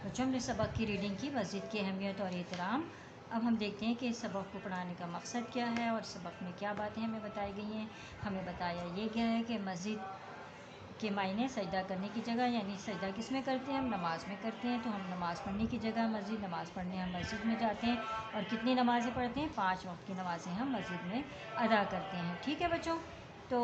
बच्चों हमने सबक की रीडिंग की, मस्जिद की अहमियत और एहतराम। अब हम देखते हैं कि इस सबक को पढ़ाने का मकसद क्या है और सबक में क्या बातें हमें बताई गई हैं। हमें बताया ये गया है कि मस्जिद के मायने सजदा करने की जगह, यानी सजदा किस में करते हैं, हम नमाज में करते हैं। तो हम नमाज़ पढ़ने की जगह मस्जिद, नमाज़ पढ़ने हम मस्जिद में जाते हैं। और कितनी नमाज़ें पढ़ते हैं? 5 वक्त की नमाज़ें हम मस्जिद में अदा करते हैं। ठीक है बच्चों, तो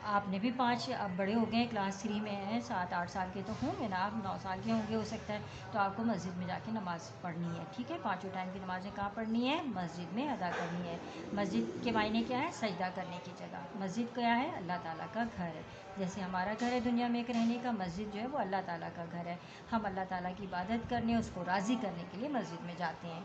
आपने भी 5, अब बड़े हो गए, क्लास 3 में हैं, 7-8 साल के तो होंगे ना, आप 9 साल के होंगे हो सकता है। तो आपको मस्जिद में जाके नमाज़ पढ़नी है। ठीक है, 5 टाइम की नमाज़ें कहाँ पढ़नी है? मस्जिद में अदा करनी है। मस्जिद के मायने क्या है? सजदा करने की जगह। मस्जिद क्या है? अल्लाह ताला का घर है। जैसे हमारा घर है दुनिया में एक रहने का, मस्जिद जो है वो अल्लाह ताला का घर है। हम अल्लाह ताला की इबादत करने, उसको राज़ी करने के लिए मस्जिद में जाते हैं।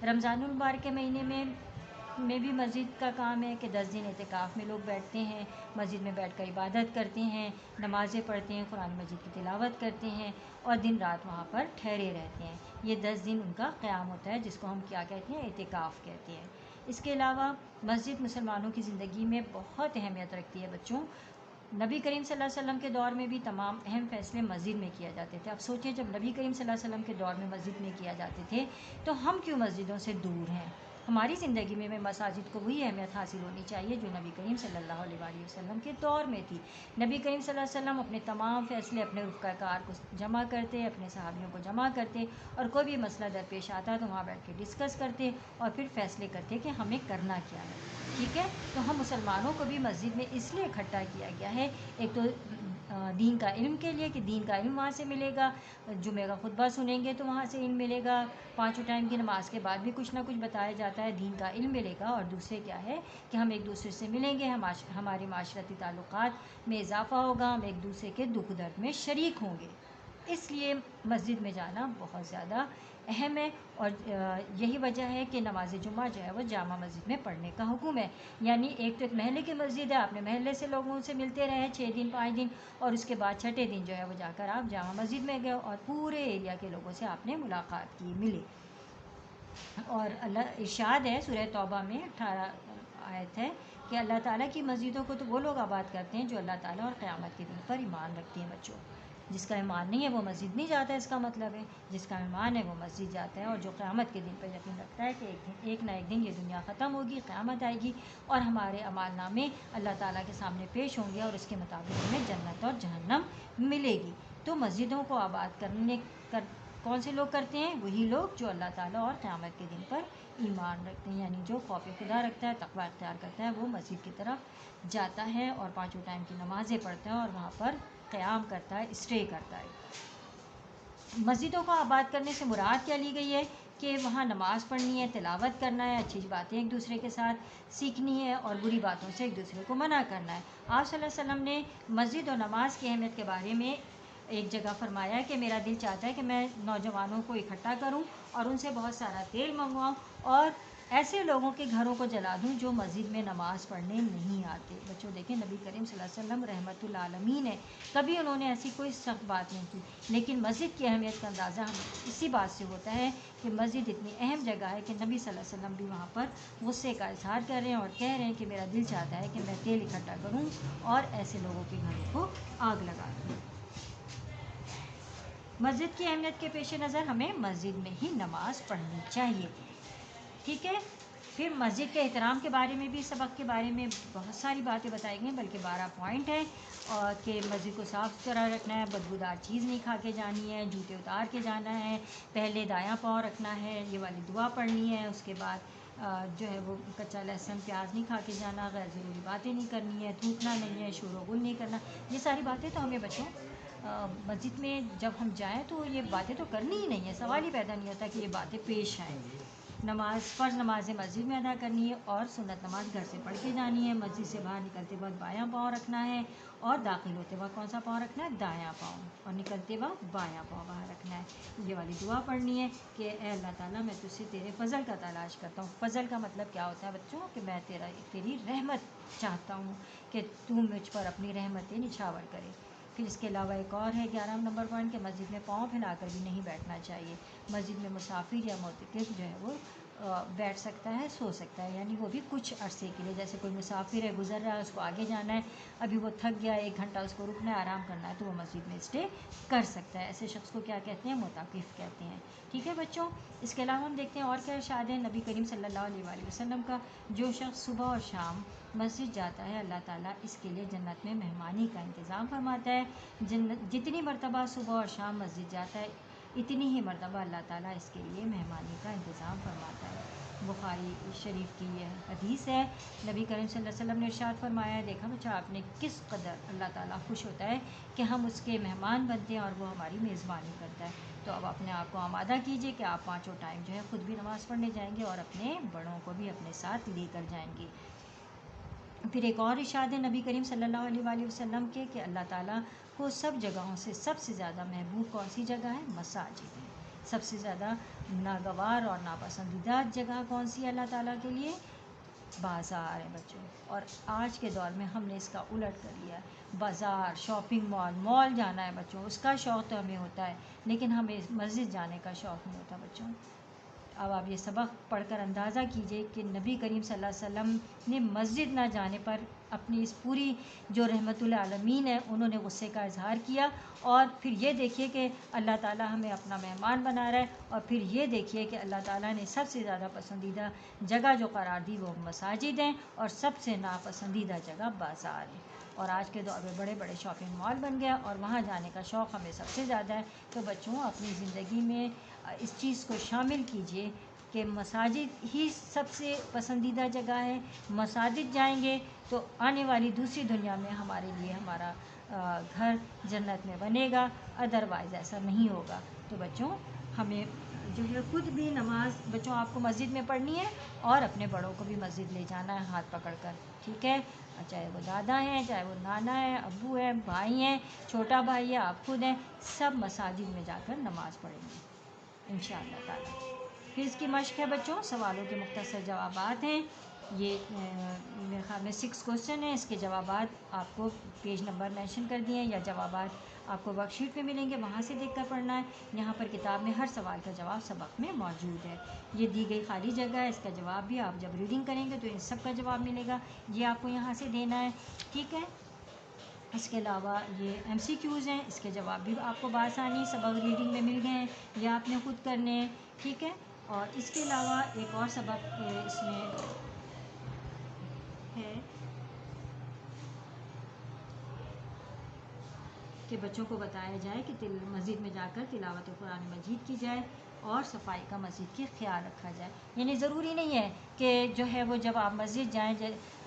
रमज़ानुल मुबारक के महीने में भी मस्जिद का काम है कि 10 दिन एतिकाफ़ में लोग बैठते हैं, मस्जिद में बैठकर इबादत करते हैं, नमाज़ें पढ़ते हैं, कुरान मजीद की तिलावत करते हैं और दिन रात वहाँ पर ठहरे रहते हैं। ये 10 दिन उनका क़याम होता है, जिसको हम क्या कहते हैं? एतिकाफ़ कहते हैं। इसके अलावा मस्जिद मुसलमानों की ज़िंदगी में बहुत अहमियत रखती है बच्चों। नबी करीम सल्लल्लाहु अलैहि वसल्लम के दौर में भी तमाम अहम फ़ैसले मस्जिद में किए जाते थे। अब सोचें, जब नबी करीम सल्लल्लाहु अलैहि वसल्लम के दौर में मस्जिद में किया जाते थे तो हम क्यों मस्जिदों से दूर हैं? हमारी ज़िंदगी में मसाजिद को वही अहमियत हासिल होनी चाहिए जो नबी करीम सल्लल्लाहु अलैहि वसल्लम के दौर में थी। नबी करीम सल्लल्लाहु अलैहि वसल्लम अपने तमाम फ़ैसले अपने रफ़्क़ाकार को जमा करते, अपने सहाबियों को जमा करते और कोई भी मसला दरपेश आता तो वहाँ बैठ के डिस्कस करते और फिर फ़ैसले करते कि हमें करना क्या है। ठीक है, तो हम मुसलमानों को भी मस्जिद में इसलिए इकट्ठा किया गया है, एक तो दीन का इल्म के लिए कि दीन का इल्म वहाँ से मिलेगा, जुमे का खुतबा सुनेंगे तो वहाँ से इल्म मिलेगा, 5 टाइम की नमाज के बाद भी कुछ ना कुछ बताया जाता है, दीन का इल्म मिलेगा। और दूसरे क्या है कि हम एक दूसरे से मिलेंगे, हमारे माशरती ताल्लुकात में इजाफ़ा होगा, हम एक दूसरे के दुख दर्द में शरीक होंगे। इसलिए मस्जिद में जाना बहुत ज़्यादा अहम है और यही वजह है कि नमाज जुमा जो है वो जामा मस्जिद में पढ़ने का हुक्म है। यानी एक तो एक महल्ले की मस्जिद है, आपने महल्ले से लोगों से मिलते रहे 6 दिन 5 दिन और उसके बाद छठे दिन जो है वो जाकर आप जामा मस्जिद में गए और पूरे एरिया के लोगों से आपने मुलाकात की, मिले। और अल्लाह इरशाद है सूरह तौबा में 18 आयत है कि अल्लाह ताला की मस्जिदों को तो वो लोग आबाद करते हैं जो अल्लाह ताला और क़यामत के दिन पर ईमान रखते हैं बच्चों। जिसका ईमान नहीं है वो मस्जिद नहीं जाता है, इसका मतलब है। जिसका ईमान है वो मस्जिद जाता है और जो क़यामत के दिन पर यकीन रखता है कि एक ना एक दिन ये दुनिया ख़त्म होगी, क़यामत आएगी और हमारे अमालनामे अल्लाह ताला के सामने पेश होंगे और उसके मुताबिक हमें जन्नत और जहन्नम मिलेगी। तो मस्जिदों को आबाद कौन से लोग करते हैं? वही लोग जो अल्लाह ताला और क़यामत के दिन पर ईमान रखते हैं, यानी जो खौफ खुदा रखता है, तक़वा इख्तियार करता है, वो मस्जिद की तरफ जाता है और 5 टाइम की नमाज़ें पढ़ता है और वहाँ पर क़याम करता है, स्टे करता है। मस्जिदों को आबाद करने से मुराद क्या ली गई है कि वहाँ नमाज़ पढ़नी है, तिलावत करना है, अच्छी बातें एक दूसरे के साथ सीखनी है और बुरी बातों से एक दूसरे को मना करना है। आप सल्लल्लाहु अलैहि वसल्लम ने मस्जिद और नमाज की अहमियत के बारे में एक जगह फरमाया कि मेरा दिल चाहता है कि मैं नौजवानों को इकट्ठा करूं और उनसे बहुत सारा तेल मंगवाऊं और ऐसे लोगों के घरों को जला दूं जो मस्जिद में नमाज़ पढ़ने नहीं आते। बच्चों देखें, नबी करीम सल्लल्लाहु अलैहि वसल्लम रहमतुल आलमीन है, कभी उन्होंने ऐसी कोई सख्त बात नहीं की। लेकिन मस्जिद की अहमियत का अंदाज़ा हमें इसी बात से होता है कि मस्जिद इतनी अहम जगह है कि नबी सल्लल्लाहु अलैहि वसल्लम भी वहाँ पर गुस्से का इजहार कर रहे हैं और कह रहे हैं कि मेरा दिल चाहता है कि मैं तेल इकट्ठा करूँ और ऐसे लोगों के घरों को आग लगा दूँ। मस्जिद की अहमियत के पेश नज़र हमें मस्जिद में ही नमाज़ पढ़नी चाहिए। ठीक है, फिर मस्जिद के एहतराम के बारे में भी सबक के बारे में बहुत सारी बातें बताई गई, बल्कि 12 पॉइंट है और कि मस्जिद को साफ़ सुथरा रखना है, बदबूदार चीज़ नहीं खा के जानी है, जूते उतार के जाना है, पहले दायां पाँव रखना है, ये वाली दुआ पढ़नी है, उसके बाद जो है वो कच्चा लहसुन प्याज नहीं खा के जाना, गैर ज़रूरी बातें नहीं करनी है, थूकना नहीं है, शोर गुल नहीं करना। ये सारी बातें तो हमें बच्चों मस्जिद में जब हम जाएं तो ये बातें तो करनी ही नहीं है, सवाल ही पैदा नहीं होता कि ये बातें पेश आएँ। फ़र्ज़ नमाज़ें मस्जिद में अदा करनी है और सुन्नत नमाज़ घर से पढ़ के जानी है। मस्जिद से बाहर निकलते वक्त बायां पाँव रखना है और दाखिल होते वक्त कौन सा पाँव रखना है? दायां पाँव, और निकलते वक्त बायां पाँव बाहर रखना है। ये वाली दुआ पढ़नी है कि ए अल्लाह ताला, मैं तुझसे तेरे फ़ज़ल का तलाश करता हूँ। फ़ज़ल का मतलब क्या होता है बच्चों? कि मैं तेरी रहमत चाहता हूँ कि तू मुझ पर अपनी रहमतें निछावर करे। फिर इसके अलावा एक और है 11 नंबर पॉइंट कि मस्जिद में पाँव फैलाकर भी नहीं बैठना चाहिए। मस्जिद में मुसाफिर या मोतकिफ जो है वो بیٹھ سکتا ہے، سو سکتا ہے، یعنی وہ بھی کچھ عرصے کے لیے. جیسے کوئی مسافر ہے، گزر رہا ہے، اس کو آگے جانا ہے، ابھی وہ تھک گیا ہے، 1 گھنٹہ اس کو رکنا ہے، آرام کرنا ہے، تو وہ مسجد میں اسٹے کر سکتا ہے. ایسے شخص کو کیا کہتے ہیں؟ معتکف کہتے ہیں. ٹھیک ہے بچوں. اس کے علاوہ ہم دیکھتے ہیں اور کیا ارشاد ہے نبی کریم صلی اللہ علیہ وآلہ وسلم کا. جو شخص صبح اور شام مسجد جاتا ہے، اللہ تعالیٰ اس کے لیے جنت میں مہمانی کا انتظام فرماتا ہے. جتنی مرتبہ صبح اور شام مسجد جاتا ہے، اتنی ہی مرتبہ اللہ تعالیٰ اس کے لیے مہمانی کا انتظام فرماتا ہے. بخاری شریف کی یہ حدیث ہے. نبی کریم صلی اللہ علیہ وسلم نے ارشاد فرمایا ہے، دیکھا بچہ آپ نے کس قدر اللہ تعالیٰ خوش ہوتا ہے کہ ہم اس کے مہمان بنتے ہیں اور وہ ہماری میزبانی کرتا ہے. تو اب اپنے آپ کو آمادہ کیجئے کہ آپ 5 ٹائم جو ہے خود بھی نماز پڑھنے جائیں گے اور اپنے بڑوں کو بھی اپنے ساتھ لے کر جائیں گے. پھر ایک اور ارشاد ہے نبی کریم صلی اللہ علیہ وآلہ وسلم کے کہ اللہ تعالیٰ کو سب جگہوں سے سب سے زیادہ محبوب کون سی جگہ ہے؟ مساجد ہے. سب سے زیادہ ناگوار اور ناپسندیدہ جگہ کون سی ہے اللہ تعالیٰ کے لیے؟ بازار ہے بچوں. اور آج کے دور میں ہم نے اس کا الٹ کر لیا ہے. بازار، شاپنگ مال جانا ہے بچوں، اس کا شوق تو ہمیں ہوتا ہے، لیکن ہمیں مسجد جانے کا شوق نہیں ہوتا بچوں. اب آپ یہ سبق پڑھ کر اندازہ کیجئے کہ نبی کریم صلی اللہ علیہ وسلم نے مسجد نہ جانے پر اپنی اس پوری جو رحمت العالمین ہے انہوں نے غصے کا اظہار کیا. اور پھر یہ دیکھیے کہ اللہ تعالیٰ ہمیں اپنا مہمان بنا رہا ہے، اور پھر یہ دیکھیے کہ اللہ تعالیٰ نے سب سے زیادہ پسندیدہ جگہ جو قرار دی وہ مساجد ہیں، اور سب سے ناپسندیدہ جگہ بازار ہے. اور آج کے دور میں بڑے بڑے شاپنگ مال بن گیا اور وہاں جانے کا شوق ہمیں سب سے زیادہ ہے. تو بچوں اپنی زندگی میں اس چیز کو شامل کیجئے کہ مساجد ہی سب سے پسندیدہ جگہ ہے. مساجد جائیں گے تو آنے والی دوسری دنیا میں ہمارے لیے ہمارا گھر جنت میں بنے گا، ادروائز ایسا نہیں ہوگا. تو بچوں ہمیں جو ہے خود بھی نماز بچوں آپ کو مسجد میں پڑھنی ہے اور اپنے بڑوں کو بھی مسجد لے جانا ہے ہاتھ پکڑ کر. ٹھیک ہے. چاہے وہ دادا ہیں، چاہے وہ نانا ہے، ابو ہے، بھائی ہیں، چھوٹا بھائی ہے، آپ خود ہیں، سب مساجد میں جا کر نماز پڑھیں گے انشاءاللہ تعالی. پھر اس کی مشق ہے بچوں، سوالوں کے مختصر جوابات ہیں. یہ میرے خیال میں 6 کوسچن ہیں. اس کے جوابات آپ کو پیج نمبر مینشن کر دیے ہیں، یا جوابات آپ کو ورک شیٹ میں ملیں گے، وہاں سے دیکھ کر پڑھنا ہے. یہاں پر کتاب میں ہر سوال کا جواب سبق میں موجود ہے. یہ دی گئی خالی جگہ ہے، اس کا جواب بھی آپ جب ریڈنگ کریں گے تو ان سب کا جواب ملے گا. یہ آپ کو یہاں سے دینا ہے. ٹھیک ہے. اس کے علاوہ یہ MCQs ہیں، اس کے جواب بھی آپ کو بآسانی سبق ریڈنگ میں مل گئے ہیں، یہ آپ نے خود کرنے ہیں. ٹھیک ہے. اور اس کے علاوہ ایک اور سبق اس میں ہے کہ بچوں کو بتایا جائے کہ مسجد میں جا کر تلاوت قرآن مجید کی جائے اور صفائی کا مسجد کی خیال رکھا جائے. یعنی ضروری نہیں ہے کہ جو ہے وہ جب آپ مسجد جائیں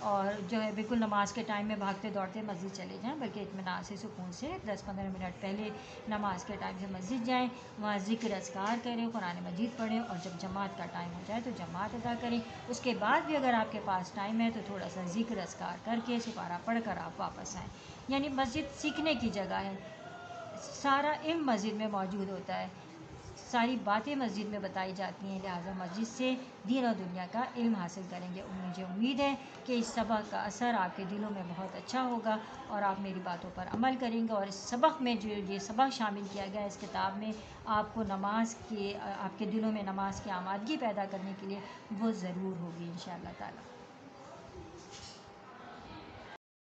اور جو ہے بالکل نماز کے ٹائم میں بھاگتے دوڑتے مسجد چلے جائیں، بلکہ اطمینان سے سکون سے 10-15 منٹ پہلے نماز کے ٹائم سے مسجد جائیں، وہاں ذکر اذکار کریں، قرآن مجید پڑھیں، اور جب جماعت کا ٹائم ہو جائے تو جماعت ادا کریں. اس کے بعد بھی اگر آپ کے پاس ٹائم ہے تو تھوڑا سا ذکر اذکار کر کے سپارہ پڑھ کر آپ واپس آئیں. یعنی مسجد سیکھنے کی جگہ ہے. سارا علم مسجد میں موجود ہوتا ہے، ساری باتیں مسجد میں بتائی جاتی ہیں، لہٰذا مسجد سے دین اور دنیا کا علم حاصل کریں گے. مجھے امید ہے کہ اس سبق کا اثر آپ کے دلوں میں بہت اچھا ہوگا اور آپ میری باتوں پر عمل کریں گے. اور اس سبق میں جو یہ سبق شامل کیا گیا ہے اس کتاب میں، آپ کو نماز کے آپ کے دلوں میں نماز کی آمادگی پیدا کرنے کے لیے وہ ضرور ہوگی انشاءاللہ تعالی.